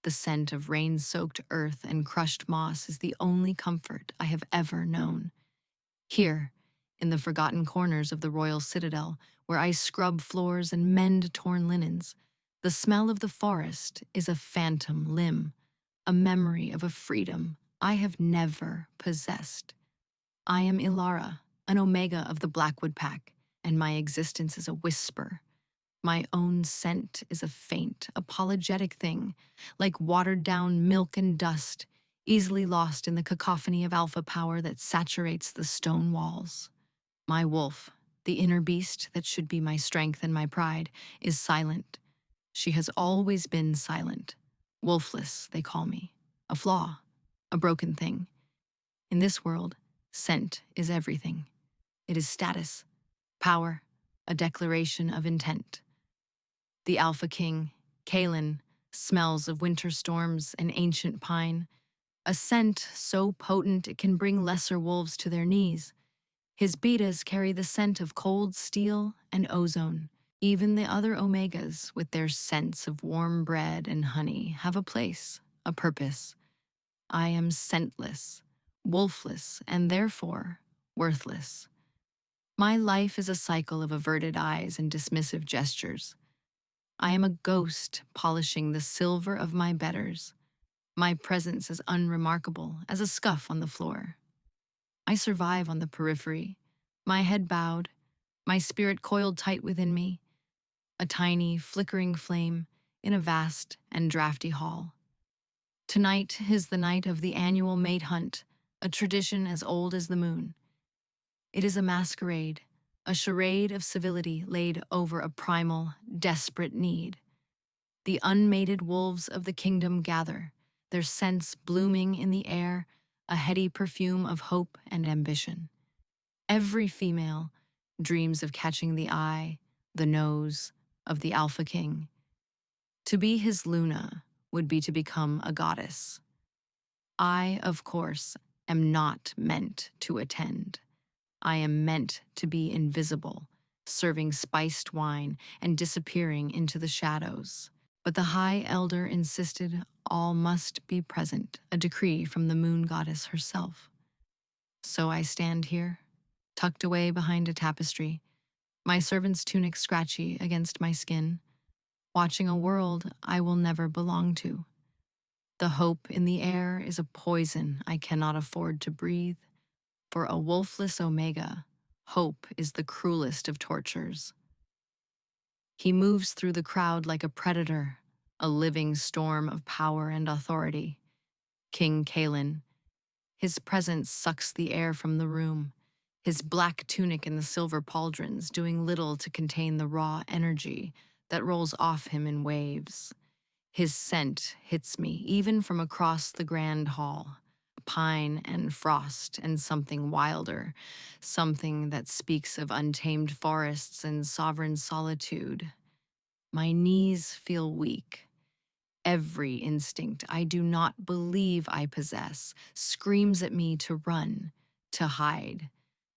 The scent of rain-soaked earth and crushed moss is the only comfort I have ever known. Here, in the forgotten corners of the royal citadel, where I scrub floors and mend torn linens, the smell of the forest is a phantom limb, a memory of a freedom I have never possessed. I am Ilara, an omega of the Blackwood Pack, and my existence is a whisper. My own scent is a faint, apologetic thing, like watered-down milk and dust, easily lost in the cacophony of alpha power that saturates the stone walls. My wolf, the inner beast that should be my strength and my pride, is silent. She has always been silent. Wolfless, they call me. A flaw, a broken thing. In this world, scent is everything. It is status, power, a declaration of intent. The Alpha King, Kalen, smells of winter storms and ancient pine, a scent so potent it can bring lesser wolves to their knees. His betas carry the scent of cold steel and ozone. Even the other omegas, with their scents of warm bread and honey, have a place, a purpose. I am scentless, wolfless, and therefore worthless. My life is a cycle of averted eyes and dismissive gestures. I am a ghost polishing the silver of my betters. My presence is unremarkable as a scuff on the floor. I survive on the periphery, my head bowed, my spirit coiled tight within me, a tiny, flickering flame in a vast and drafty hall. Tonight is the night of the annual mate hunt, a tradition as old as the moon. It is a masquerade, a charade of civility laid over a primal, desperate need. The unmated wolves of the kingdom gather, their scents blooming in the air, a heady perfume of hope and ambition. Every female dreams of catching the eye, the nose of the Alpha King. To be his Luna would be to become a goddess. I, of course, am not meant to attend. I am meant to be invisible, serving spiced wine and disappearing into the shadows. But the High Elder insisted all must be present, a decree from the moon goddess herself. So I stand here, tucked away behind a tapestry, my servant's tunic scratchy against my skin, watching a world I will never belong to. The hope in the air is a poison I cannot afford to breathe. For a wolfless omega, hope is the cruelest of tortures. He moves through the crowd like a predator, a living storm of power and authority. King Kalen. His presence sucks the air from the room, his black tunic and the silver pauldrons doing little to contain the raw energy that rolls off him in waves. His scent hits me even from across the grand hall. Pine and frost and something wilder, something that speaks of untamed forests and sovereign solitude. My knees feel weak. Every instinct I do not believe I possess screams at me to run, to hide,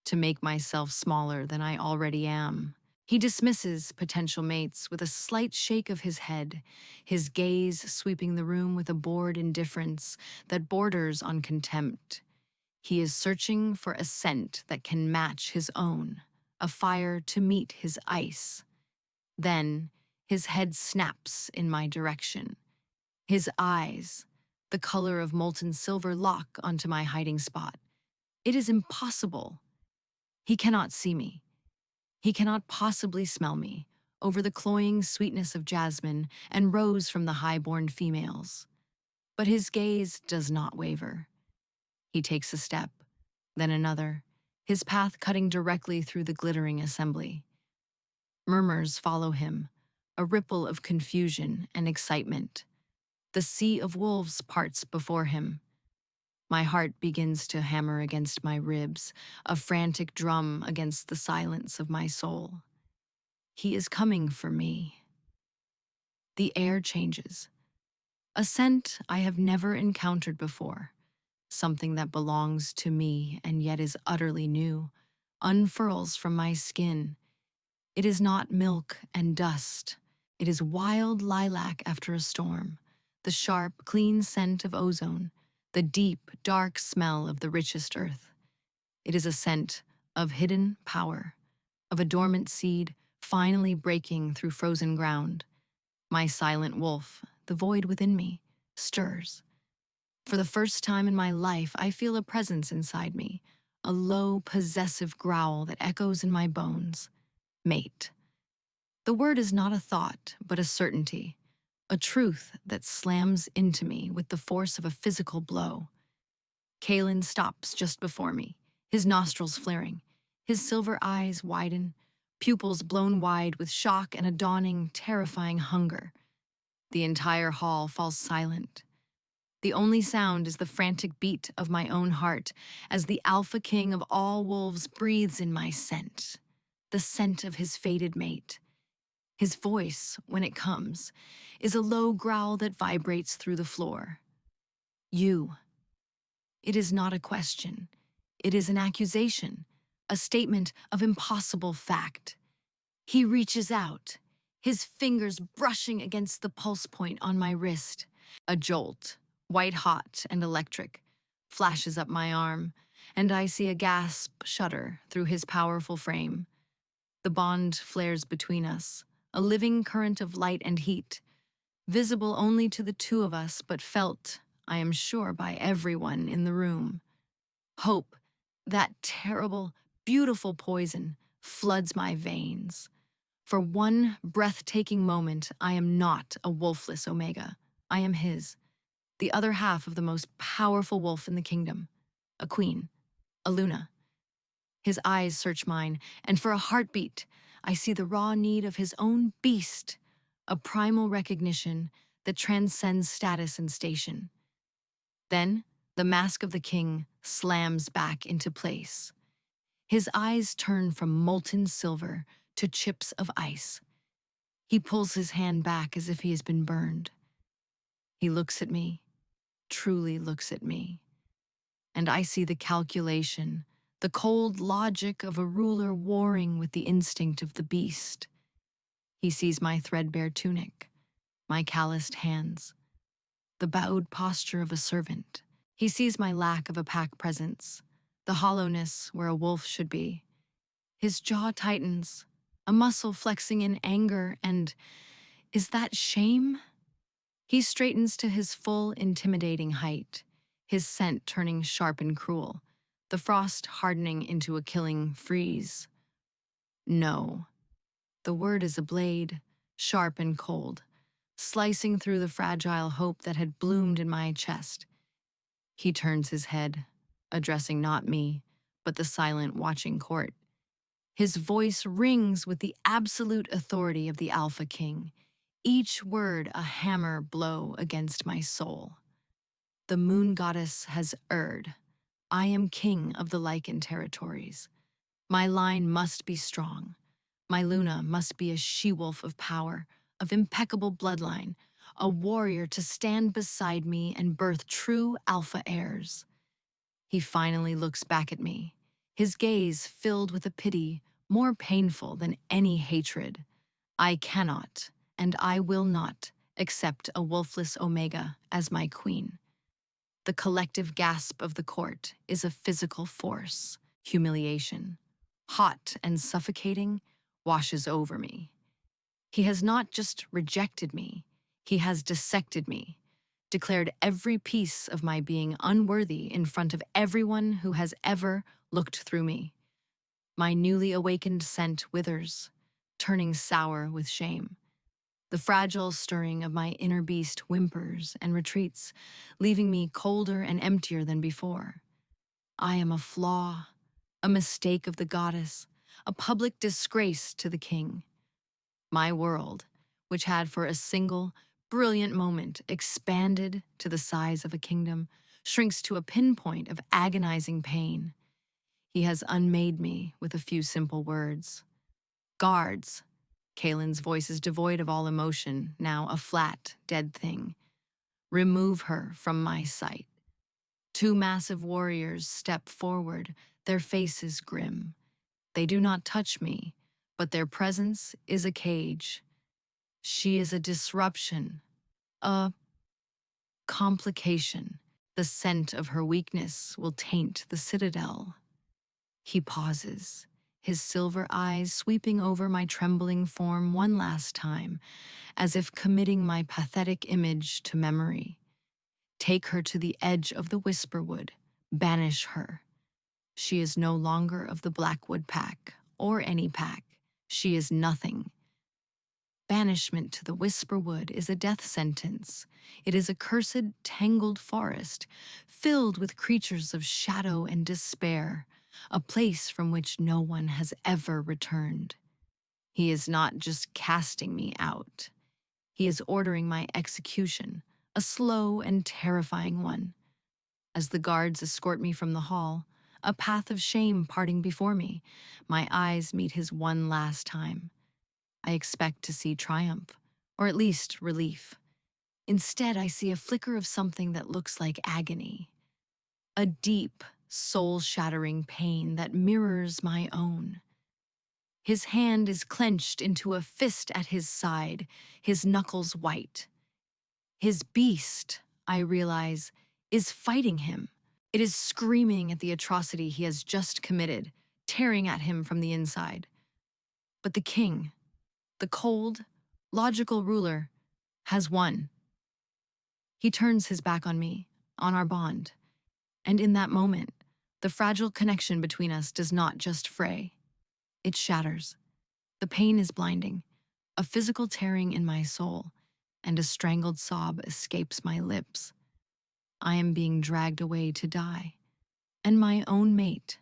to make myself smaller than I already am. He dismisses potential mates with a slight shake of his head, his gaze sweeping the room with a bored indifference that borders on contempt. He is searching for a scent that can match his own, a fire to meet his ice. Then, his head snaps in my direction. His eyes, the color of molten silver, lock onto my hiding spot. It is impossible. He cannot see me. He cannot possibly smell me, over the cloying sweetness of jasmine and rose from the high-born females. But his gaze does not waver. He takes a step, then another, his path cutting directly through the glittering assembly. Murmurs follow him, a ripple of confusion and excitement. The sea of wolves parts before him. My heart begins to hammer against my ribs, a frantic drum against the silence of my soul. He is coming for me. The air changes. A scent I have never encountered before, something that belongs to me and yet is utterly new, unfurls from my skin. It is not milk and dust. It is wild lilac after a storm, the sharp, clean scent of ozone, the deep, dark smell of the richest earth. It is a scent of hidden power, of a dormant seed finally breaking through frozen ground. My silent wolf, the void within me, stirs. For the first time in my life, I feel a presence inside me, a low, possessive growl that echoes in my bones. Mate. The word is not a thought, but a certainty, a truth that slams into me with the force of a physical blow. Kalen stops just before me, his nostrils flaring, his silver eyes widen, pupils blown wide with shock and a dawning, terrifying hunger. The entire hall falls silent. The only sound is the frantic beat of my own heart as the Alpha King of all wolves breathes in my scent, the scent of his fated mate. His voice, when it comes, is a low growl that vibrates through the floor. You. It is not a question. It is an accusation, a statement of impossible fact. He reaches out, his fingers brushing against the pulse point on my wrist. A jolt, white hot and electric, flashes up my arm, and I see a gasp shudder through his powerful frame. The bond flares between us, a living current of light and heat, visible only to the two of us, but felt, I am sure, by everyone in the room. Hope, that terrible, beautiful poison, floods my veins. For one breathtaking moment, I am not a wolfless Omega. I am his, the other half of the most powerful wolf in the kingdom, a queen, a Luna. His eyes search mine, and for a heartbeat, I see the raw need of his own beast, a primal recognition that transcends status and station. Then, the mask of the king slams back into place. His eyes turn from molten silver to chips of ice. He pulls his hand back as if he has been burned. He looks at me, truly looks at me, and I see the calculation, the cold logic of a ruler warring with the instinct of the beast. He sees my threadbare tunic, my calloused hands, the bowed posture of a servant. He sees my lack of a pack presence, the hollowness where a wolf should be. His jaw tightens, a muscle flexing in anger, and is that shame? He straightens to his full, intimidating height, his scent turning sharp and cruel, the frost hardening into a killing freeze. No. The word is a blade, sharp and cold, slicing through the fragile hope that had bloomed in my chest. He turns his head, addressing not me, but the silent, watching court. His voice rings with the absolute authority of the Alpha King, each word a hammer blow against my soul. The moon goddess has erred. I am king of the Lycan territories. My line must be strong. My Luna must be a she-wolf of power, of impeccable bloodline, a warrior to stand beside me and birth true alpha heirs. He finally looks back at me, his gaze filled with a pity more painful than any hatred. I cannot, and I will not, accept a wolfless Omega as my queen. The collective gasp of the court is a physical force, humiliation, hot and suffocating, washes over me. He has not just rejected me, he has dissected me, declared every piece of my being unworthy in front of everyone who has ever looked through me. My newly awakened scent withers, turning sour with shame. The fragile stirring of my inner beast whimpers and retreats, leaving me colder and emptier than before. I am a flaw, a mistake of the goddess, a public disgrace to the king. My world, which had for a single, brilliant moment expanded to the size of a kingdom, shrinks to a pinpoint of agonizing pain. He has unmade me with a few simple words. Guards. Kalen's voice is devoid of all emotion, now a flat, dead thing. Remove her from my sight. Two massive warriors step forward, their faces grim. They do not touch me, but their presence is a cage. She is a disruption, a Complication. The scent of her weakness will taint the citadel. He pauses, his silver eyes sweeping over my trembling form one last time, as if committing my pathetic image to memory. Take her to the edge of the Whisperwood. Banish her. She is no longer of the Blackwood pack, or any pack. She is nothing. Banishment to the Whisperwood is a death sentence. It is a cursed, tangled forest, filled with creatures of shadow and despair, a place from which no one has ever returned. He is not just casting me out. He is ordering my execution, a slow and terrifying one. As the guards escort me from the hall, a path of shame parting before me, my eyes meet his one last time. I expect to see triumph, or at least relief. Instead, I see a flicker of something that looks like agony, a deep, soul-shattering pain that mirrors my own. His hand is clenched into a fist at his side, his knuckles white. His beast, I realize, is fighting him. It is screaming at the atrocity he has just committed, tearing at him from the inside. But the king, the cold, logical ruler, has won. He turns his back on me, on our bond, and in that moment, the fragile connection between us does not just fray. It shatters. The pain is blinding, a physical tearing in my soul, and a strangled sob escapes my lips. I am being dragged away to die, and my own mate,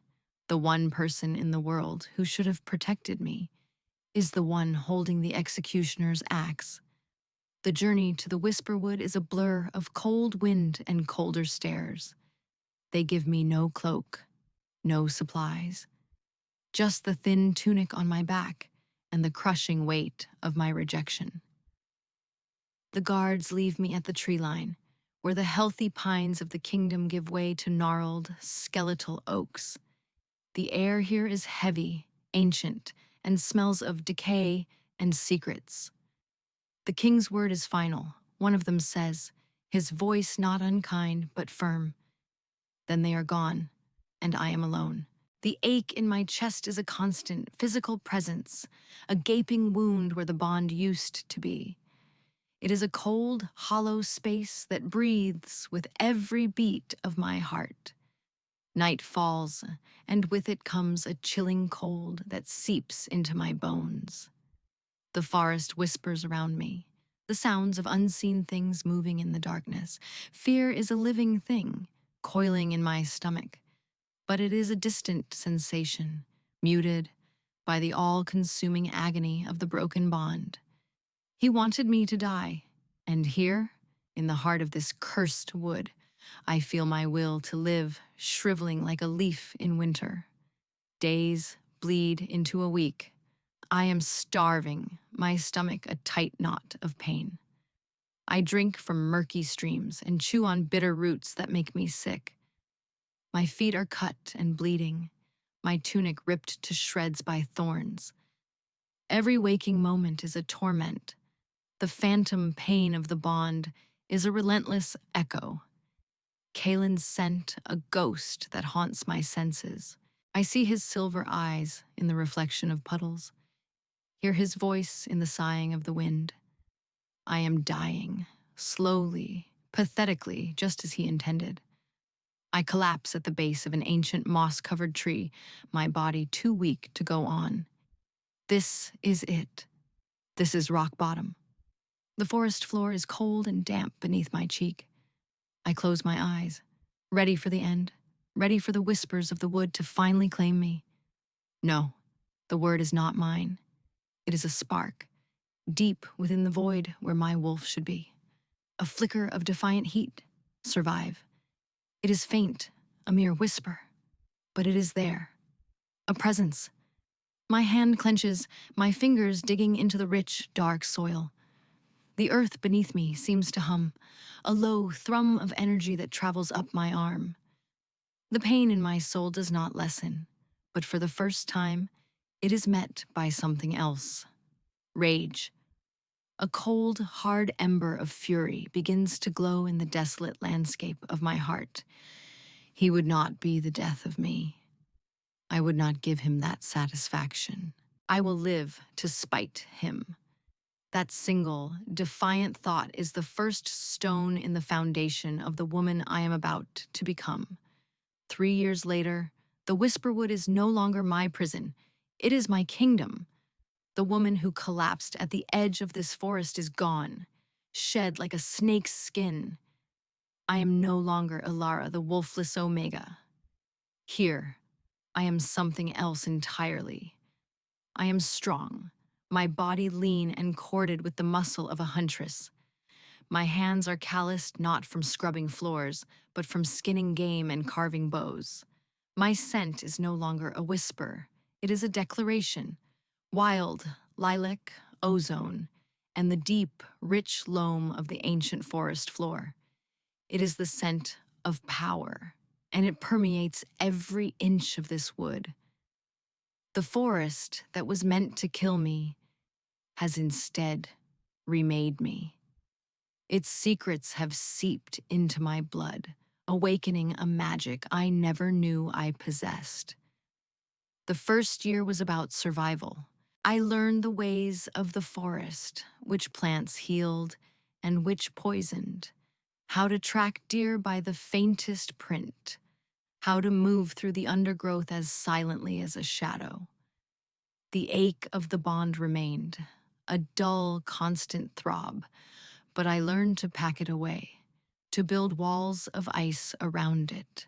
the one person in the world who should have protected me, is the one holding the executioner's axe. The journey to the Whisperwood is a blur of cold wind and colder stairs. They give me no cloak, no supplies, just the thin tunic on my back and the crushing weight of my rejection. The guards leave me at the tree line, where the healthy pines of the kingdom give way to gnarled, skeletal oaks. The air here is heavy, ancient, and smells of decay and secrets. The king's word is final. One of them says, his voice not unkind but firm. Then they are gone, and I am alone. The ache in my chest is a constant physical presence, a gaping wound where the bond used to be. It is a cold, hollow space that breathes with every beat of my heart. Night falls, and with it comes a chilling cold that seeps into my bones. The forest whispers around me, the sounds of unseen things moving in the darkness. Fear is a living thing, coiling in my stomach, but it is a distant sensation, muted by the all-consuming agony of the broken bond. He wanted me to die, and here, in the heart of this cursed wood, I feel my will to live shriveling like a leaf in winter. Days bleed into a week. I am starving, my stomach a tight knot of pain. I drink from murky streams and chew on bitter roots that make me sick. My feet are cut and bleeding, my tunic ripped to shreds by thorns. Every waking moment is a torment. The phantom pain of the bond is a relentless echo. Kalen's scent, a ghost that haunts my senses. I see his silver eyes in the reflection of puddles, hear his voice in the sighing of the wind. I am dying, slowly, pathetically, just as he intended. I collapse at the base of an ancient moss-covered tree, my body too weak to go on. This is it. This is rock bottom. The forest floor is cold and damp beneath my cheek. I close my eyes, ready for the end, ready for the whispers of the wood to finally claim me. No, the word is not mine. It is a spark, deep within the void where my wolf should be. A flicker of defiant heat. Survive. It is faint, a mere whisper, but it is there. A presence. My hand clenches, my fingers digging into the rich, dark soil. The earth beneath me seems to hum, a low thrum of energy that travels up my arm. The pain in my soul does not lessen, but for the first time, it is met by something else. Rage. A cold, hard ember of fury begins to glow in the desolate landscape of my heart. He would not be the death of me. I would not give him that satisfaction. I will live to spite him. That single, defiant thought is the first stone in the foundation of the woman I am about to become. 3 years later, the Whisperwood is no longer my prison. It is my kingdom. The woman who collapsed at the edge of this forest is gone, shed like a snake's skin. I am no longer Ilara, the wolfless Omega. Here, I am something else entirely. I am strong, my body lean and corded with the muscle of a huntress. My hands are calloused not from scrubbing floors, but from skinning game and carving bows. My scent is no longer a whisper, it is a declaration. Wild, lilac, ozone, and the deep, rich loam of the ancient forest floor. It is the scent of power, and it permeates every inch of this wood. The forest that was meant to kill me has instead remade me. Its secrets have seeped into my blood, awakening a magic I never knew I possessed. The first year was about survival. I learned the ways of the forest, which plants healed and which poisoned, how to track deer by the faintest print, how to move through the undergrowth as silently as a shadow. The ache of the bond remained, a dull, constant throb, but I learned to pack it away, to build walls of ice around it.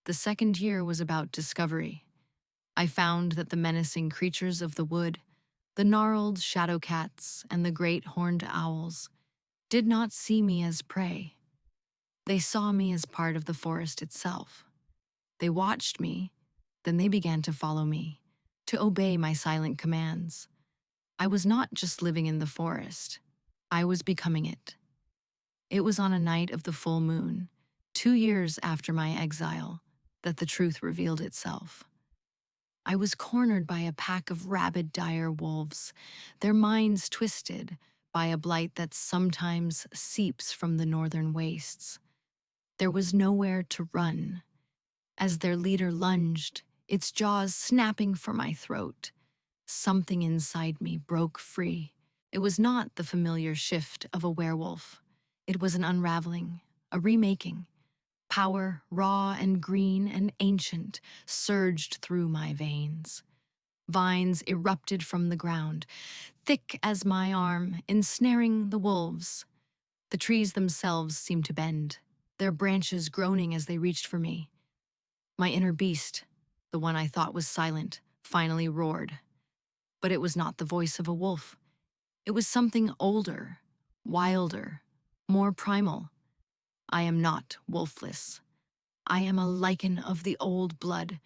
The second year was about discovery. I found that the menacing creatures of the wood, the gnarled shadow cats and the great horned owls, did not see me as prey. They saw me as part of the forest itself. They watched me, then they began to follow me, to obey my silent commands. I was not just living in the forest, I was becoming it. It was on a night of the full moon, 2 years after my exile, that the truth revealed itself. I was cornered by a pack of rabid dire wolves, their minds twisted by a blight that sometimes seeps from the northern wastes. There was nowhere to run. As their leader lunged, its jaws snapping for my throat, something inside me broke free. It was not the familiar shift of a werewolf. It was an unraveling, a remaking. Power, raw and green and ancient, surged through my veins. Vines erupted from the ground, thick as my arm, ensnaring the wolves. The trees themselves seemed to bend, their branches groaning as they reached for me. My inner beast, the one I thought was silent, finally roared. But it was not the voice of a wolf. It was something older, wilder, more primal. I am not wolfless. I am a lichen of the old blood,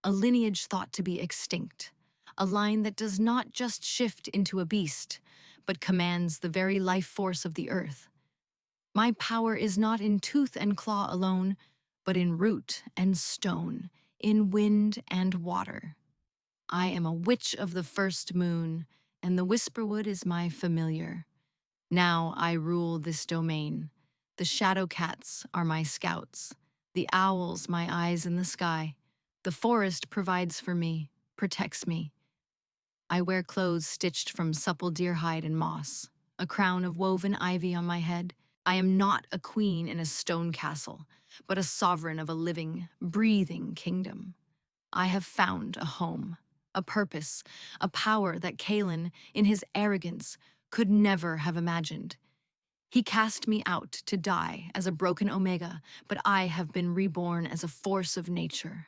a lineage thought to be extinct, a line that does not just shift into a beast, but commands the very life force of the earth. My power is not in tooth and claw alone, but in root and stone, in wind and water. I am a witch of the first moon, and the Whisperwood is my familiar. Now I rule this domain. The shadow cats are my scouts, the owls my eyes in the sky. The forest provides for me, protects me. I wear clothes stitched from supple deer hide and moss, a crown of woven ivy on my head. I am not a queen in a stone castle, but a sovereign of a living, breathing kingdom. I have found a home, a purpose, a power that Kalen, in his arrogance, could never have imagined. He cast me out to die as a broken Omega, but I have been reborn as a force of nature.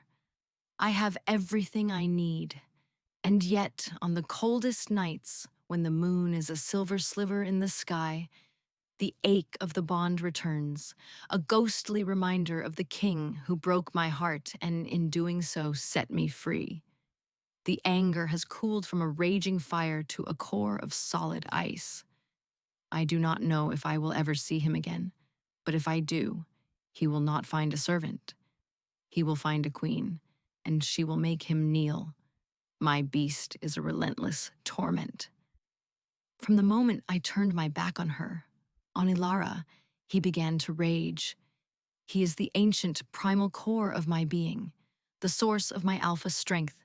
I have everything I need. And yet, on the coldest nights, when the moon is a silver sliver in the sky, the ache of the bond returns, a ghostly reminder of the king who broke my heart and, in doing so, set me free. The anger has cooled from a raging fire to a core of solid ice. I do not know if I will ever see him again, but if I do, he will not find a servant. He will find a queen, and she will make him kneel. My beast is a relentless torment. From the moment I turned my back on her, on Ilara, he began to rage. He is the ancient primal core of my being, the source of my alpha strength,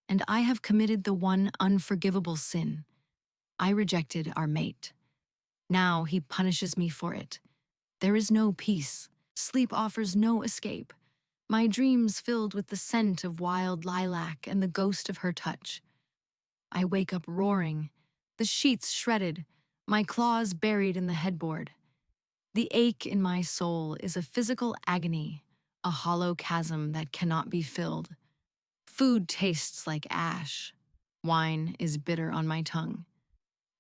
and I have committed the one unforgivable sin. I rejected our mate. Now he punishes me for it. There is no peace. Sleep offers no escape. My dreams filled with the scent of wild lilac and the ghost of her touch. I wake up roaring, the sheets shredded, my claws buried in the headboard. The ache in my soul is a physical agony, a hollow chasm that cannot be filled. Food tastes like ash. Wine is bitter on my tongue.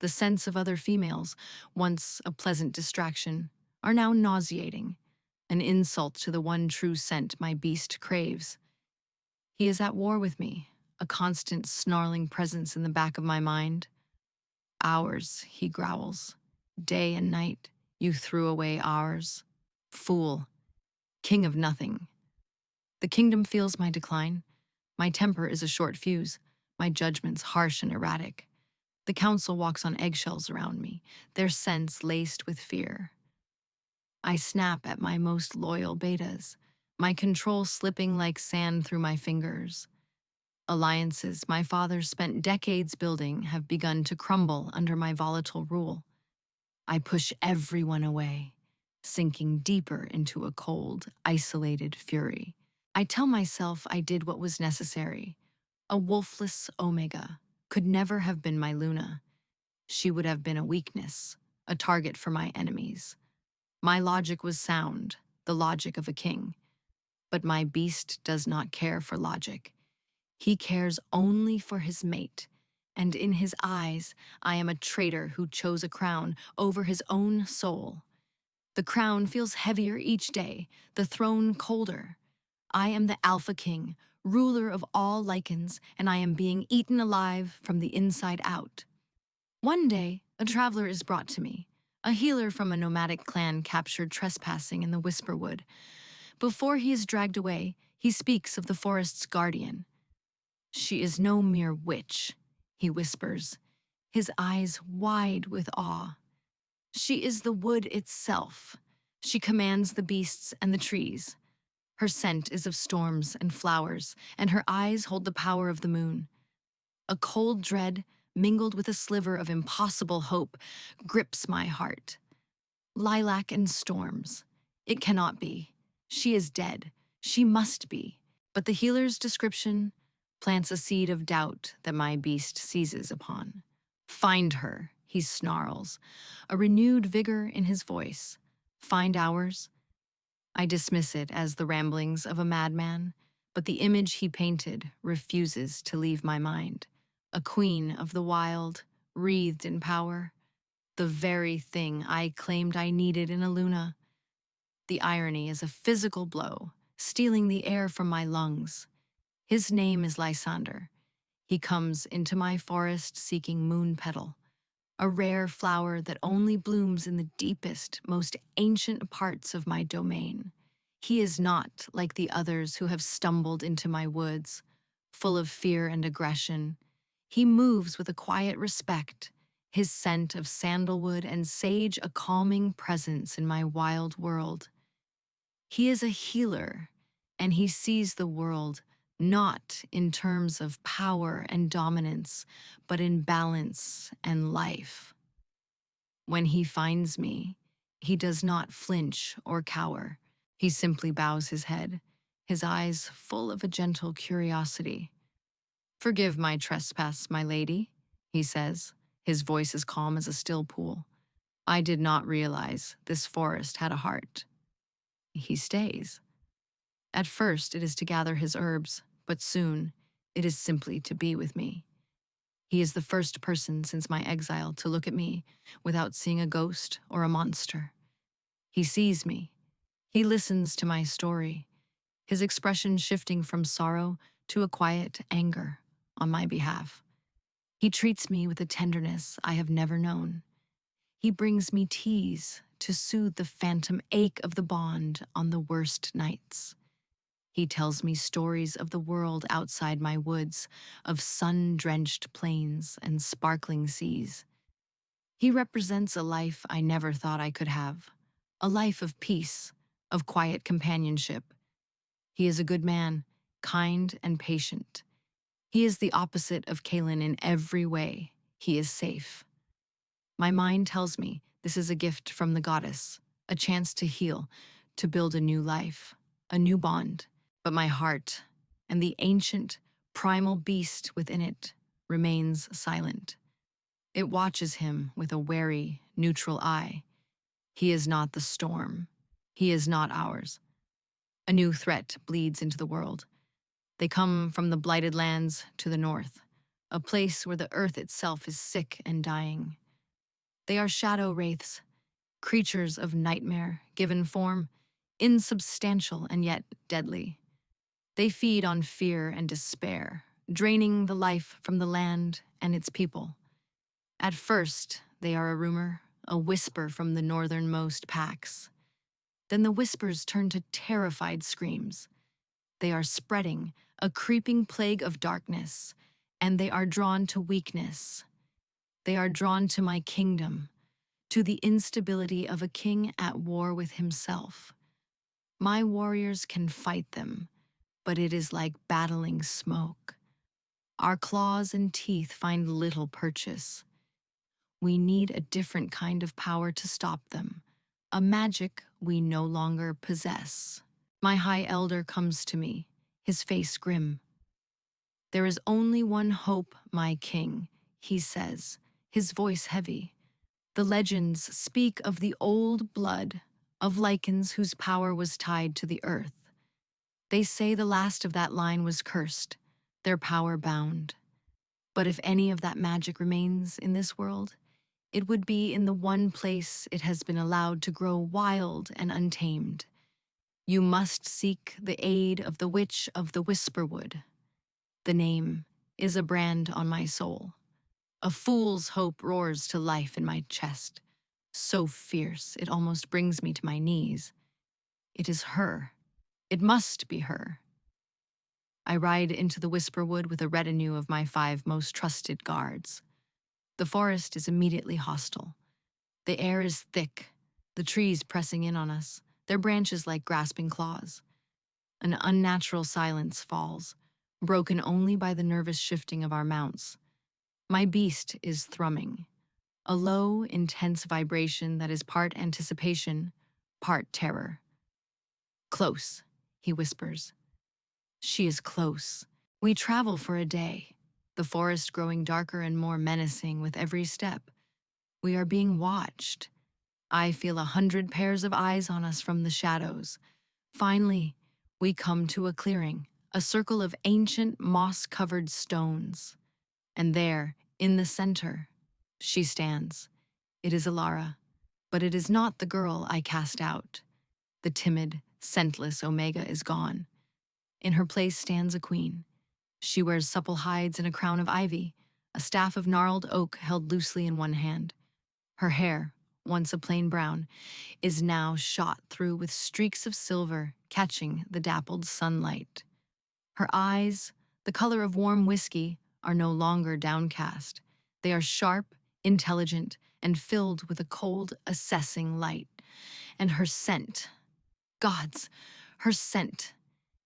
The scents of other females, once a pleasant distraction, are now nauseating, an insult to the one true scent my beast craves. He is at war with me, a constant snarling presence in the back of my mind. Hours, he growls. Day and night, you threw away ours. Fool, king of nothing. The kingdom feels my decline. My temper is a short fuse, my judgments harsh and erratic. The council walks on eggshells around me, their sense laced with fear. I snap at my most loyal betas, my control slipping like sand through my fingers. Alliances my father spent decades building have begun to crumble under my volatile rule. I push everyone away, sinking deeper into a cold, isolated fury. I tell myself I did what was necessary. A wolfless Omega could never have been my Luna. She would have been a weakness, a target for my enemies. My logic was sound, the logic of a king. But my beast does not care for logic. He cares only for his mate, and in his eyes, I am a traitor who chose a crown over his own soul. The crown feels heavier each day, the throne colder. I am the Alpha King, ruler of all lichens, and I am being eaten alive from the inside out. One day, a traveler is brought to me, a healer from a nomadic clan captured trespassing in the Whisperwood. Before he is dragged away, he speaks of the forest's guardian. She is no mere witch, he whispers, his eyes wide with awe. She is the wood itself. She commands the beasts and the trees. Her scent is of storms and flowers, and her eyes hold the power of the moon. A cold dread, mingled with a sliver of impossible hope, grips my heart. Lilac and storms. It cannot be. She is dead. She must be. But the healer's description plants a seed of doubt that my beast seizes upon. Find her, he snarls, a renewed vigor in his voice. Find ours? I dismiss it as the ramblings of a madman, but the image he painted refuses to leave my mind. A queen of the wild, wreathed in power, the very thing I claimed I needed in a Luna. The irony is a physical blow, stealing the air from my lungs. His name is Lysander. He comes into my forest seeking moon petal, a rare flower that only blooms in the deepest, most ancient parts of my domain. He is not like the others who have stumbled into my woods, full of fear and aggression. He moves with a quiet respect, his scent of sandalwood and sage a calming presence in my wild world. He is a healer, and he sees the world not in terms of power and dominance, but in balance and life. When he finds me, he does not flinch or cower. He simply bows his head, his eyes full of a gentle curiosity. "Forgive my trespass, my lady," he says, his voice as calm as a still pool. "I did not realize this forest had a heart." He stays. At first, it is to gather his herbs, but soon, it is simply to be with me. He is the first person since my exile to look at me without seeing a ghost or a monster. He sees me. He listens to my story, his expression shifting from sorrow to a quiet anger on my behalf. He treats me with a tenderness I have never known. He brings me teas to soothe the phantom ache of the bond on the worst nights. He tells me stories of the world outside my woods, of sun-drenched plains and sparkling seas. He represents a life I never thought I could have, a life of peace, of quiet companionship. He is a good man, kind and patient. He is the opposite of Kalen in every way. He is safe. My mind tells me this is a gift from the goddess, a chance to heal, to build a new life, a new bond. But my heart, and the ancient, primal beast within it, remains silent. It watches him with a wary, neutral eye. He is not the storm. He is not ours. A new threat bleeds into the world. They come from the blighted lands to the north, a place where the earth itself is sick and dying. They are shadow wraiths, creatures of nightmare, given form, insubstantial and yet deadly. They feed on fear and despair, draining the life from the land and its people. At first, they are a rumor, a whisper from the northernmost packs. Then the whispers turn to terrified screams. They are spreading, a creeping plague of darkness, and they are drawn to weakness. They are drawn to my kingdom, to the instability of a king at war with himself. My warriors can fight them, but it is like battling smoke. Our claws and teeth find little purchase. We need a different kind of power to stop them, a magic we no longer possess. My high elder comes to me, his face grim. There is only one hope, my king, he says, his voice heavy. The legends speak of the old blood, of lichens whose power was tied to the earth. They say the last of that line was cursed, their power bound. But if any of that magic remains in this world, it would be in the one place it has been allowed to grow wild and untamed. You must seek the aid of the Witch of the Whisperwood. The name is a brand on my soul. A fool's hope roars to life in my chest, so fierce it almost brings me to my knees. It is her. It must be her. I ride into the Whisperwood with a retinue of my 5 most trusted guards. The forest is immediately hostile. The air is thick, the trees pressing in on us, their branches like grasping claws. An unnatural silence falls, broken only by the nervous shifting of our mounts. My beast is thrumming, a low, intense vibration that is part anticipation, part terror. Close, he whispers. She is close. We travel for a day, the forest growing darker and more menacing with every step. We are being watched. I feel 100 pairs of eyes on us from the shadows. Finally, we come to a clearing, a circle of ancient, moss-covered stones. And there, in the center, she stands. It is Alara, but it is not the girl I cast out. The timid, scentless Omega is gone. In her place stands a queen. She wears supple hides and a crown of ivy, a staff of gnarled oak held loosely in one hand. Her hair, once a plain brown, is now shot through with streaks of silver catching the dappled sunlight. Her eyes, the color of warm whiskey, are no longer downcast. They are sharp, intelligent, and filled with a cold, assessing light. And her scent, gods, her scent.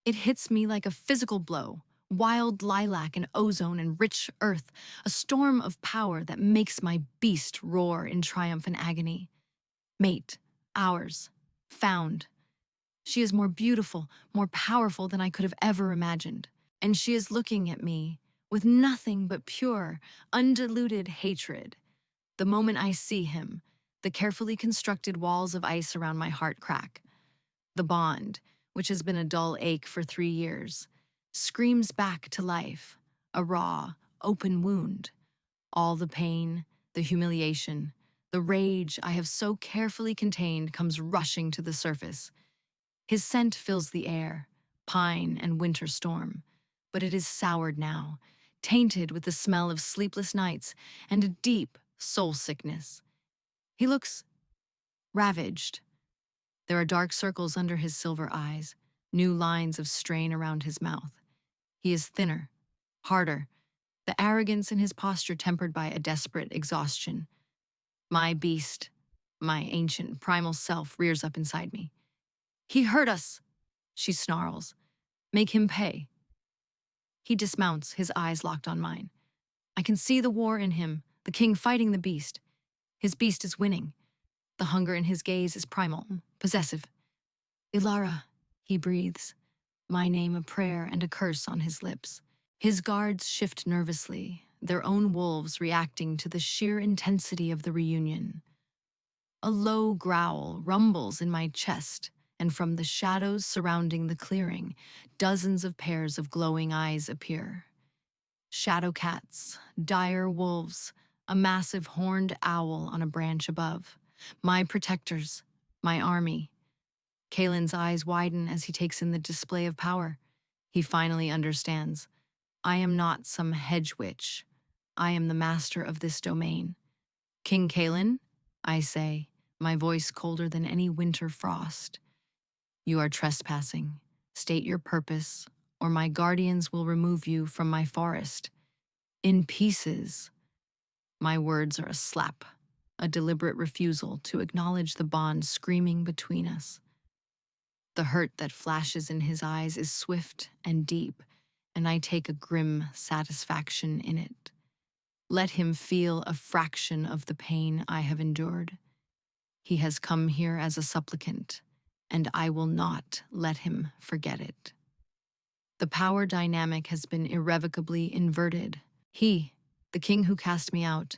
It hits me like a physical blow, wild lilac and ozone and rich earth, a storm of power that makes my beast roar in triumph and agony. Mate, ours, found. She is more beautiful, more powerful than I could have ever imagined. And she is looking at me with nothing but pure, undiluted hatred. The moment I see him, the carefully constructed walls of ice around my heart crack. The bond, which has been a dull ache for 3 years, screams back to life, a raw, open wound. All the pain, the humiliation, the rage I have so carefully contained comes rushing to the surface. His scent fills the air, pine and winter storm, but it is soured now, tainted with the smell of sleepless nights and a deep soul sickness. He looks ravaged. There are dark circles under his silver eyes, new lines of strain around his mouth. He is thinner, harder, the arrogance in his posture tempered by a desperate exhaustion. My beast, my ancient primal self, rears up inside me. He hurt us, she snarls. Make him pay. He dismounts, his eyes locked on mine. I can see the war in him, the king fighting the beast. His beast is winning. The hunger in his gaze is primal, possessive. Ilara, he breathes, my name a prayer and a curse on his lips. His guards shift nervously, their own wolves reacting to the sheer intensity of the reunion. A low growl rumbles in my chest, and from the shadows surrounding the clearing, dozens of pairs of glowing eyes appear. Shadow cats, dire wolves, a massive horned owl on a branch above. My protectors, my army. Kalen's eyes widen as he takes in the display of power. He finally understands. I am not some hedge witch. I am the master of this domain. King Kalen, I say, my voice colder than any winter frost. You are trespassing. State your purpose, or my guardians will remove you from my forest. In pieces. My words are a slap, a deliberate refusal to acknowledge the bond screaming between us. The hurt that flashes in his eyes is swift and deep, and I take a grim satisfaction in it. Let him feel a fraction of the pain I have endured. He has come here as a supplicant, and I will not let him forget it. The power dynamic has been irrevocably inverted. He, the king who cast me out,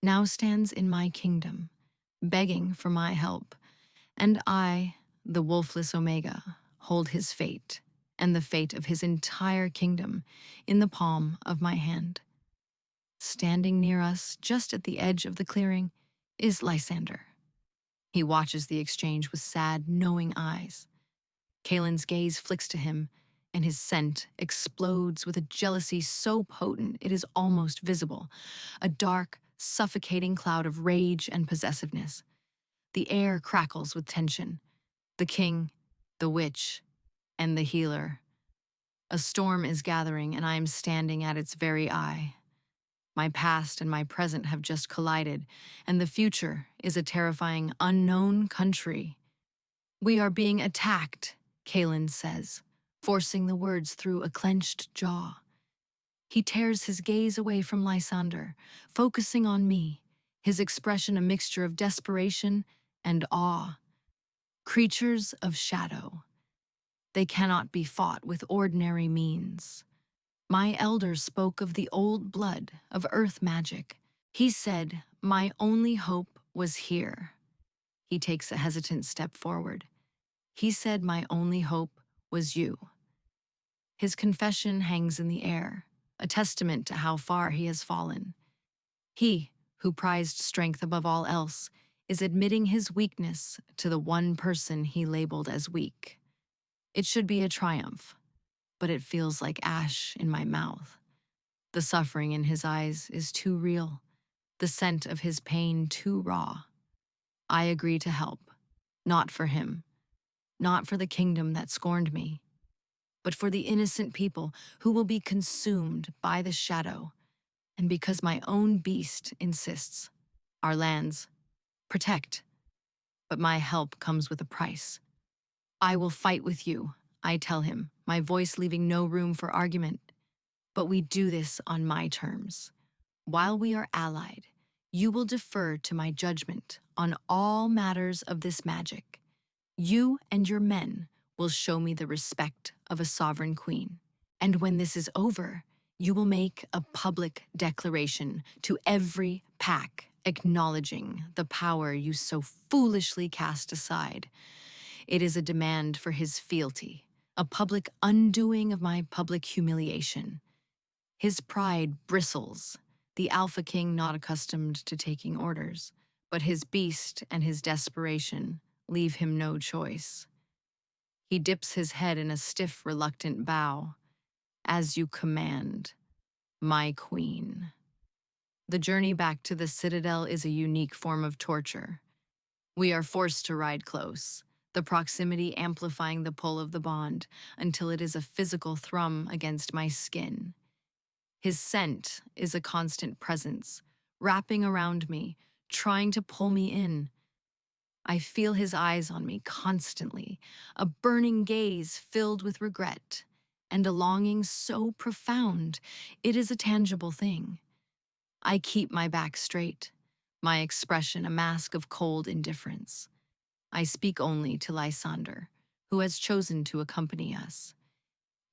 now stands in my kingdom, begging for my help, and I, the wolfless Omega, hold his fate and the fate of his entire kingdom in the palm of my hand. Standing near us, just at the edge of the clearing, is Lysander. He watches the exchange with sad, knowing eyes. Kalen's gaze flicks to him, and his scent explodes with a jealousy so potent it is almost visible, a dark, suffocating cloud of rage and possessiveness. The air crackles with tension. The king, the witch, and the healer. A storm is gathering, and I am standing at its very eye. My past and my present have just collided, and the future is a terrifying, unknown country. We are being attacked, Kalen says, forcing the words through a clenched jaw. He tears his gaze away from Lysander, focusing on me, his expression a mixture of desperation and awe. Creatures of shadow. They cannot be fought with ordinary means. My elder spoke of the old blood, of earth magic. He said, my only hope was here. He takes a hesitant step forward. He said my only hope was you. His confession hangs in the air, a testament to how far he has fallen. He, who prized strength above all else, is admitting his weakness to the one person he labeled as weak. It should be a triumph, but it feels like ash in my mouth. The suffering in his eyes is too real, the scent of his pain too raw. I agree to help, not for him, not for the kingdom that scorned me, but for the innocent people who will be consumed by the shadow, and because my own beast insists. Our lands, protect. But my help comes with a price. I will fight with you, I tell him, my voice leaving no room for argument. But we do this on my terms. While we are allied, you will defer to my judgment on all matters of this magic. You and your men will show me the respect of a sovereign queen. And when this is over, you will make a public declaration to every pack acknowledging the power you so foolishly cast aside. It is a demand for his fealty, a public undoing of my public humiliation. His pride bristles, the Alpha King not accustomed to taking orders, but his beast and his desperation leave him no choice. He dips his head in a stiff, reluctant bow. As you command, my queen. The journey back to the Citadel is a unique form of torture. We are forced to ride close, the proximity amplifying the pull of the bond until it is a physical thrum against my skin. His scent is a constant presence, wrapping around me, trying to pull me in. I feel his eyes on me constantly, a burning gaze filled with regret, and a longing so profound it is a tangible thing. I keep my back straight, my expression a mask of cold indifference. I speak only to Lysander, who has chosen to accompany us.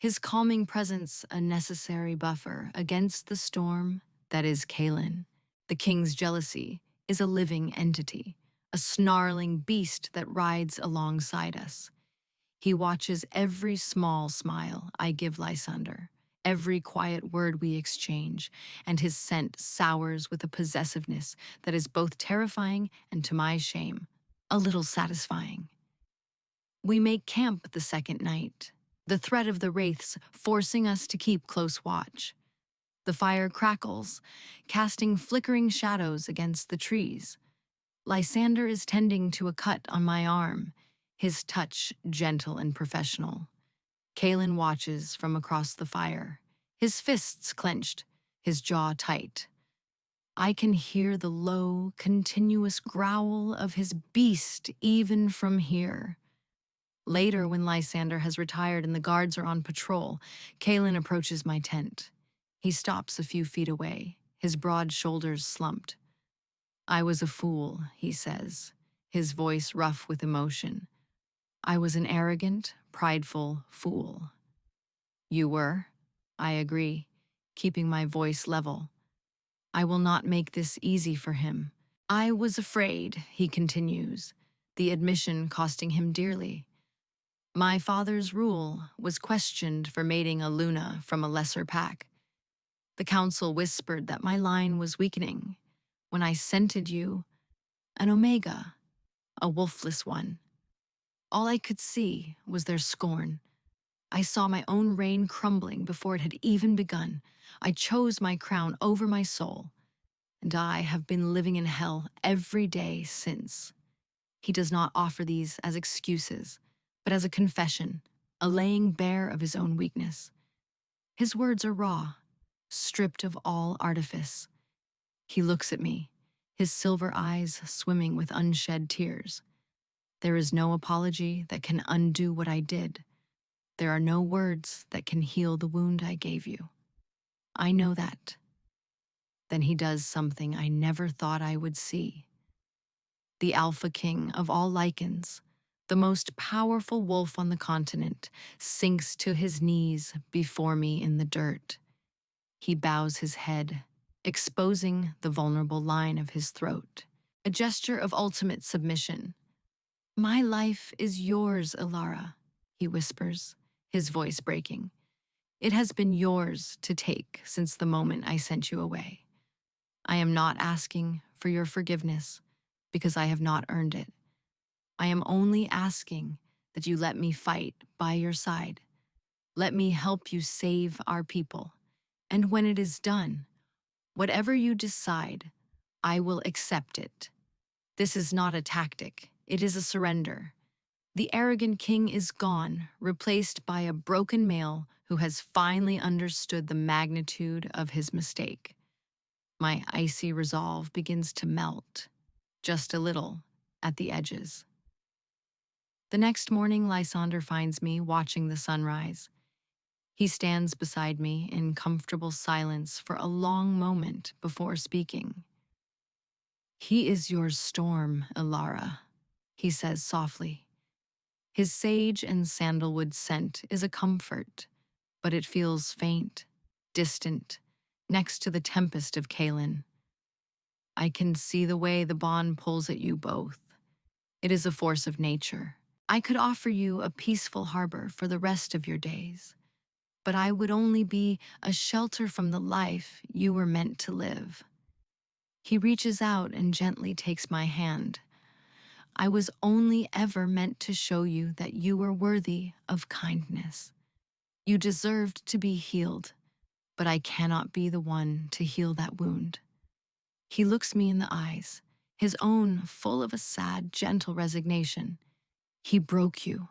His calming presence a necessary buffer against the storm that is Kalin. The king's jealousy is a living entity, a snarling beast that rides alongside us. He watches every small smile I give Lysander, every quiet word we exchange, and his scent sours with a possessiveness that is both terrifying and, to my shame, a little satisfying. We make camp the second night, the threat of the wraiths forcing us to keep close watch. The fire crackles, casting flickering shadows against the trees. Lysander is tending to a cut on my arm, his touch gentle and professional. Kalin watches from across the fire, his fists clenched, his jaw tight. I can hear the low, continuous growl of his beast even from here. Later, when Lysander has retired and the guards are on patrol, Kalin approaches my tent. He stops a few feet away, his broad shoulders slumped. "I was a fool," he says, his voice rough with emotion. "I was an arrogant, prideful fool." "You were?" I agree, keeping my voice level. "I will not make this easy for him." "I was afraid," he continues, the admission costing him dearly. "My father's rule was questioned for mating a Luna from a lesser pack. The council whispered that my line was weakening. When I scented you, an Omega, a wolfless one. All I could see was their scorn. I saw my own reign crumbling before it had even begun. I chose my crown over my soul, and I have been living in hell every day since." He does not offer these as excuses, but as a confession, a laying bare of his own weakness. His words are raw, stripped of all artifice. He looks at me, his silver eyes swimming with unshed tears. There is no apology that can undo what I did. There are no words that can heal the wound I gave you. I know that. Then he does something I never thought I would see. The Alpha King of all Lycans, the most powerful wolf on the continent, sinks to his knees before me in the dirt. He bows his head, exposing the vulnerable line of his throat, a gesture of ultimate submission. "My life is yours, Ilara," he whispers, his voice breaking. "It has been yours to take since the moment I sent you away. I am not asking for your forgiveness because I have not earned it. I am only asking that you let me fight by your side. Let me help you save our people. And when it is done, whatever you decide, I will accept it. This is not a tactic, it is a surrender. The arrogant king is gone, replaced by a broken male who has finally understood the magnitude of his mistake. My icy resolve begins to melt, just a little, at the edges. The next morning, Lysander finds me watching the sunrise. He stands beside me in comfortable silence for a long moment before speaking. "He is your storm, Ilara," he says softly. His sage and sandalwood scent is a comfort, but it feels faint, distant, next to the tempest of Kalin. I can see the way the bond pulls at you both. It is a force of nature. I could offer you a peaceful harbor for the rest of your days, but I would only be a shelter from the life you were meant to live. He reaches out and gently takes my hand. I was only ever meant to show you that you were worthy of kindness. You deserved to be healed, but I cannot be the one to heal that wound. He looks me in the eyes, his own full of a sad, gentle resignation. He broke you.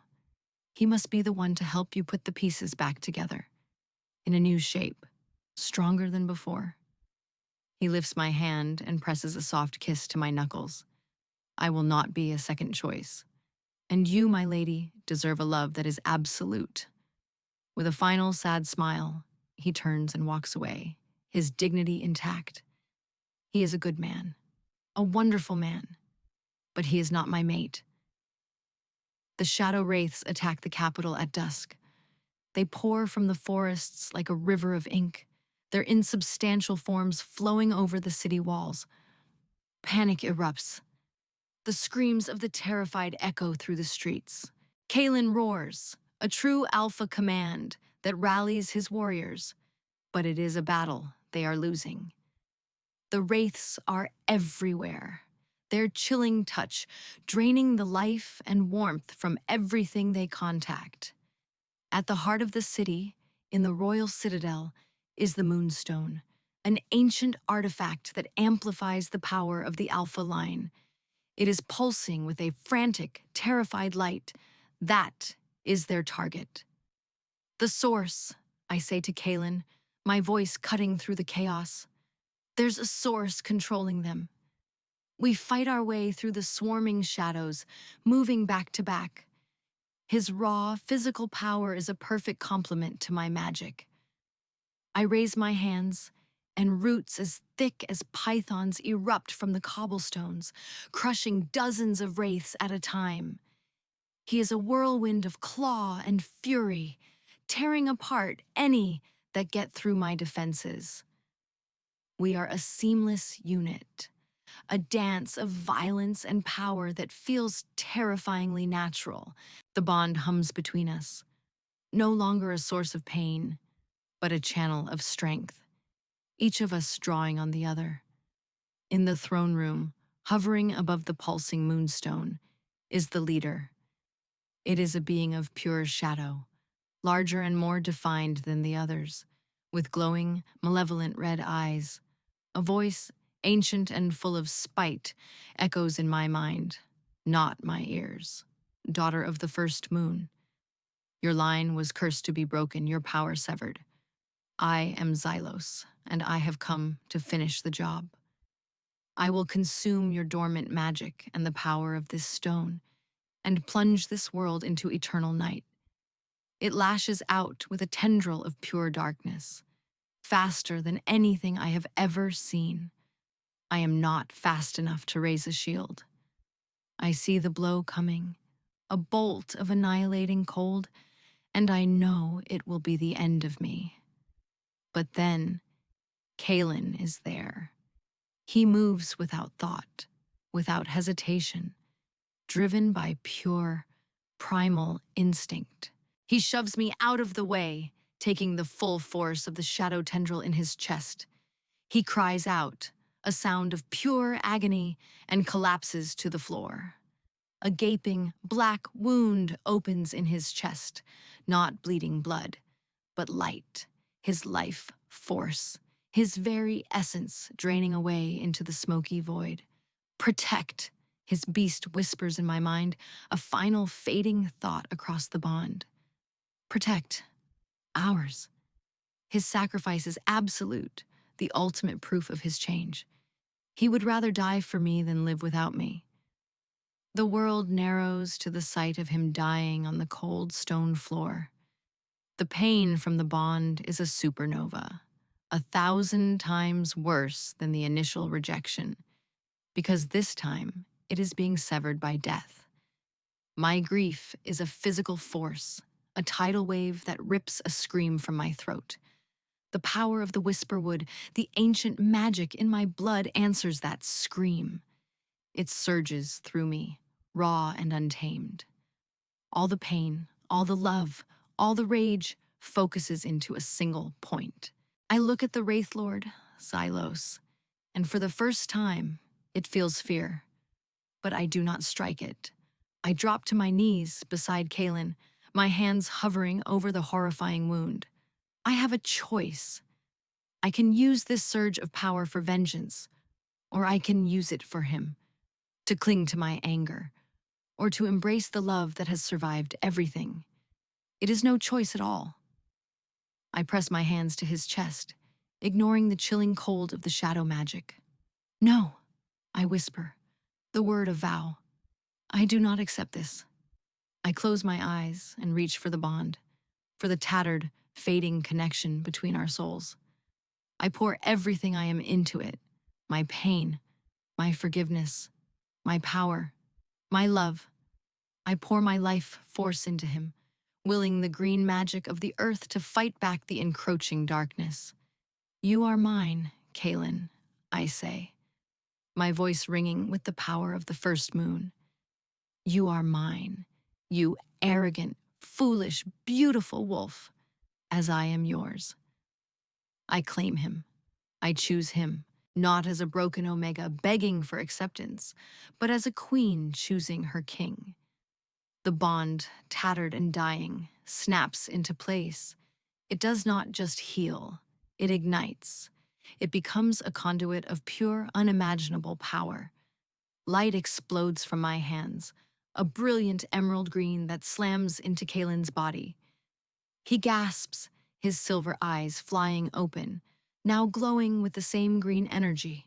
He must be the one to help you put the pieces back together, in a new shape, stronger than before. He lifts my hand and presses a soft kiss to my knuckles. I will not be a second choice. And you, my lady, deserve a love that is absolute. With a final sad smile, he turns and walks away, his dignity intact. He is a good man, a wonderful man, but he is not my mate. The shadow wraiths attack the capital at dusk. They pour from the forests like a river of ink, their insubstantial forms flowing over the city walls. Panic erupts. The screams of the terrified echo through the streets. Kalen roars, a true alpha command that rallies his warriors. But it is a battle they are losing. The wraiths are everywhere, their chilling touch draining the life and warmth from everything they contact. At the heart of the city, in the royal citadel, is the Moonstone, an ancient artifact that amplifies the power of the Alpha line. It is pulsing with a frantic, terrified light. That is their target. The source, I say to Kalen, my voice cutting through the chaos. There's a source controlling them. We fight our way through the swarming shadows, moving back to back. His raw, physical power is a perfect complement to my magic. I raise my hands, and roots as thick as pythons erupt from the cobblestones, crushing dozens of wraiths at a time. He is a whirlwind of claw and fury, tearing apart any that get through my defenses. We are a seamless unit, a dance of violence and power that feels terrifyingly natural. The bond hums between us, no longer a source of pain, but a channel of strength, each of us drawing on the other. In the throne room, hovering above the pulsing moonstone, is the leader. It is a being of pure shadow, larger and more defined than the others, with glowing, malevolent red eyes. A voice, ancient and full of spite, echoes in my mind, not my ears. Daughter of the first moon, your line was cursed to be broken, your power severed. I am Xylos, and I have come to finish the job. I will consume your dormant magic and the power of this stone, and plunge this world into eternal night. It lashes out with a tendril of pure darkness, faster than anything I have ever seen. I am not fast enough to raise a shield. I see the blow coming, a bolt of annihilating cold, and I know it will be the end of me. But then, Kalen is there. He moves without thought, without hesitation, driven by pure, primal instinct. He shoves me out of the way, taking the full force of the shadow tendril in his chest. He cries out, a sound of pure agony, and collapses to the floor. A gaping, black wound opens in his chest, not bleeding blood, but light, his life force, his very essence draining away into the smoky void. Protect, his beast whispers in my mind, a final fading thought across the bond. Protect. Ours. His sacrifice is absolute, the ultimate proof of his change. He would rather die for me than live without me. The world narrows to the sight of him dying on the cold stone floor. The pain from the bond is a supernova, 1,000 times worse than the initial rejection, because this time it is being severed by death. My grief is a physical force, a tidal wave that rips a scream from my throat. The power of the Whisperwood, the ancient magic in my blood answers that scream. It surges through me, raw and untamed. All the pain, all the love, all the rage focuses into a single point. I look at the Wraith Lord, Xylos, and for the first time, it feels fear. But I do not strike it. I drop to my knees beside Kalen, my hands hovering over the horrifying wound. I have a choice. I can use this surge of power for vengeance, or I can use it for him, to cling to my anger, or to embrace the love that has survived everything. It is no choice at all. I press my hands to his chest, ignoring the chilling cold of the shadow magic. No, I whisper, the word of vow. I do not accept this. I close my eyes and reach for the bond, for the tattered, fading connection between our souls. I pour everything I am into it, my pain, my forgiveness, my power, my love. I pour my life force into him, willing the green magic of the earth to fight back the encroaching darkness. You are mine, Kaelin, I say, my voice ringing with the power of the first moon. You are mine, you arrogant, foolish, beautiful wolf, as I am yours. I claim him. I choose him, not as a broken Omega begging for acceptance, but as a queen choosing her king. The bond, tattered and dying, snaps into place. It does not just heal, it ignites. It becomes a conduit of pure, unimaginable power. Light explodes from my hands, a brilliant emerald green that slams into Kaelin's body. He gasps, his silver eyes flying open, now glowing with the same green energy.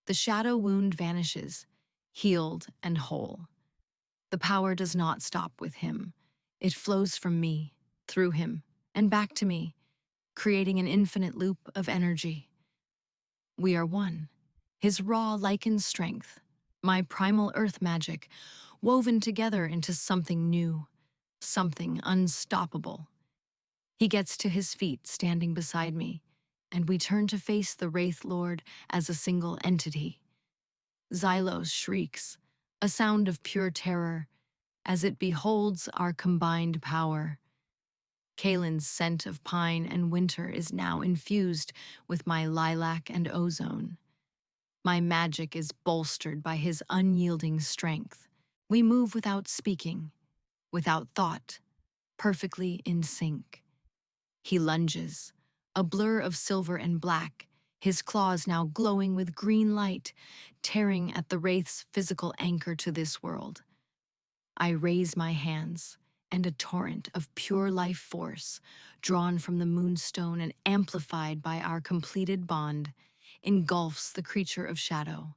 The shadow wound vanishes, healed and whole. The power does not stop with him. It flows from me, through him, and back to me, creating an infinite loop of energy. We are one. His raw lichen strength, my primal earth magic, woven together into something new, something unstoppable. He gets to his feet, standing beside me, and we turn to face the Wraith Lord as a single entity. Xylos shrieks, a sound of pure terror, as it beholds our combined power. Kaelin's scent of pine and winter is now infused with my lilac and ozone. My magic is bolstered by his unyielding strength. We move without speaking, without thought, perfectly in sync. He lunges, a blur of silver and black, his claws now glowing with green light, tearing at the Wraith's physical anchor to this world. I raise my hands, and a torrent of pure life force, drawn from the moonstone and amplified by our completed bond, engulfs the creature of shadow.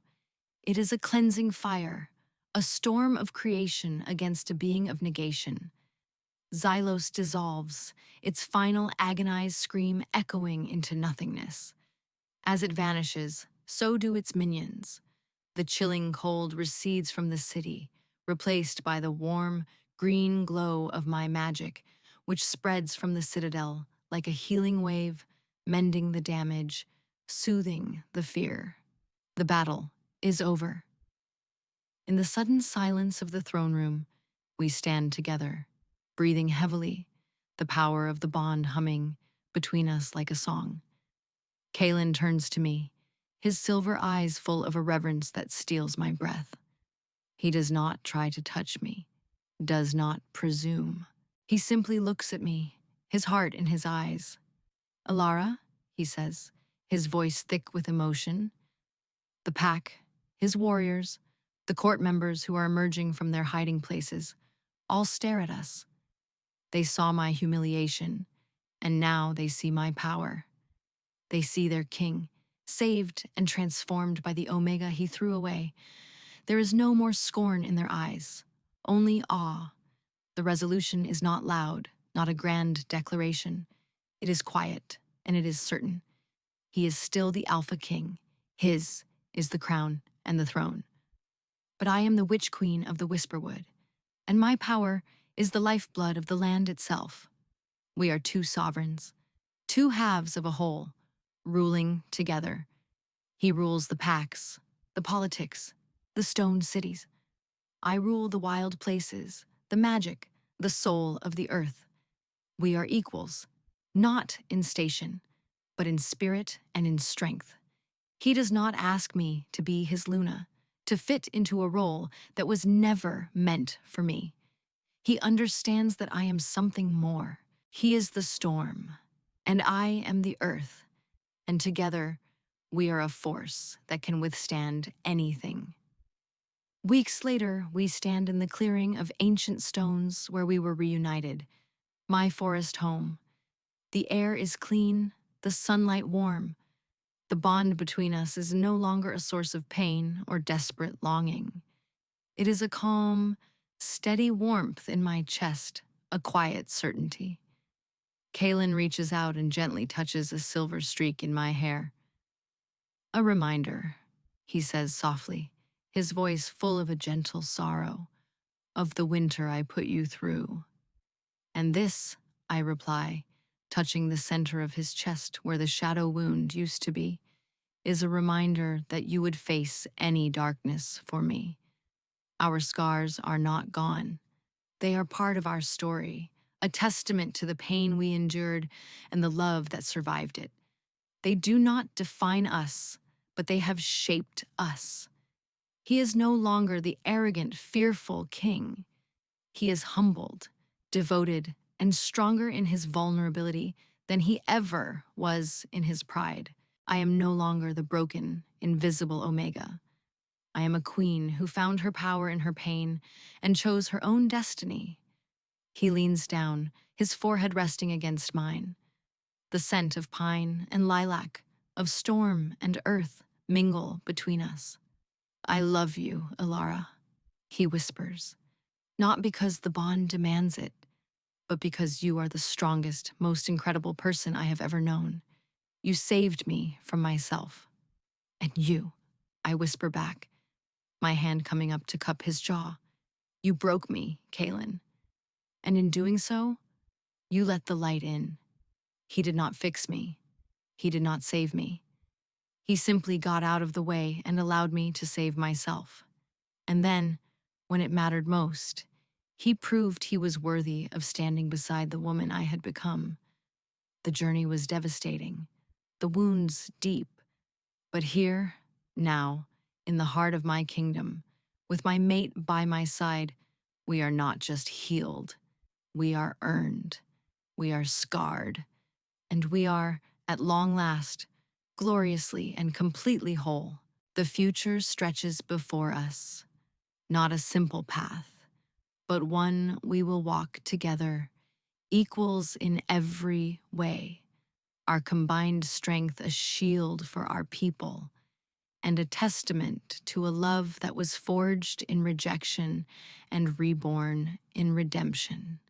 It is a cleansing fire, a storm of creation against a being of negation. Xylos dissolves, its final agonized scream echoing into nothingness. As it vanishes, so do its minions. The chilling cold recedes from the city, replaced by the warm, green glow of my magic, which spreads from the citadel like a healing wave, mending the damage, soothing the fear. The battle is over. In the sudden silence of the throne room, we stand together, breathing heavily, the power of the bond humming between us like a song. Kaelin turns to me, his silver eyes full of a reverence that steals my breath. He does not try to touch me, does not presume. He simply looks at me, his heart in his eyes. Alara, he says, his voice thick with emotion. The pack, his warriors, the court members who are emerging from their hiding places, all stare at us. They saw my humiliation, and now they see my power. They see their king, saved and transformed by the Omega he threw away. There is no more scorn in their eyes, only awe. The resolution is not loud, not a grand declaration. It is quiet, and it is certain. He is still the Alpha King. His is the crown and the throne. But I am the Witch Queen of the Whisperwood, and my power is the lifeblood of the land itself. We are two sovereigns, two halves of a whole, ruling together. He rules the packs, the politics, the stone cities. I rule the wild places, the magic, the soul of the earth. We are equals, not in station, but in spirit and in strength. He does not ask me to be his Luna, to fit into a role that was never meant for me. He understands that I am something more. He is the storm, and I am the earth, and together we are a force that can withstand anything. Weeks later, we stand in the clearing of ancient stones where we were reunited, my forest home. The air is clean, the sunlight warm. The bond between us is no longer a source of pain or desperate longing. It is a calm, steady warmth in my chest, a quiet certainty. Kalen reaches out and gently touches a silver streak in my hair. A reminder, he says softly, his voice full of a gentle sorrow, of the winter I put you through. And this, I reply, touching the center of his chest where the shadow wound used to be, is a reminder that you would face any darkness for me. Our scars are not gone. They are part of our story, a testament to the pain we endured and the love that survived it. They do not define us, but they have shaped us. He is no longer the arrogant, fearful king. He is humbled, devoted, and stronger in his vulnerability than he ever was in his pride. I am no longer the broken, invisible Omega. I am a queen who found her power in her pain and chose her own destiny. He leans down, his forehead resting against mine. The scent of pine and lilac, of storm and earth, mingle between us. I love you, Ilara, he whispers, not because the bond demands it, but because you are the strongest, most incredible person I have ever known. You saved me from myself. And you, I whisper back, my hand coming up to cup his jaw. You broke me, Kalen. And in doing so, you let the light in. He did not fix me. He did not save me. He simply got out of the way and allowed me to save myself. And then, when it mattered most, he proved he was worthy of standing beside the woman I had become. The journey was devastating, the wounds deep. But here, now, in the heart of my kingdom, with my mate by my side, we are not just healed. We are earned. We are scarred. And we are, at long last, gloriously and completely whole. The future stretches before us, not a simple path, but one we will walk together, equals in every way, our combined strength a shield for our people, and a testament to a love that was forged in rejection and reborn in redemption.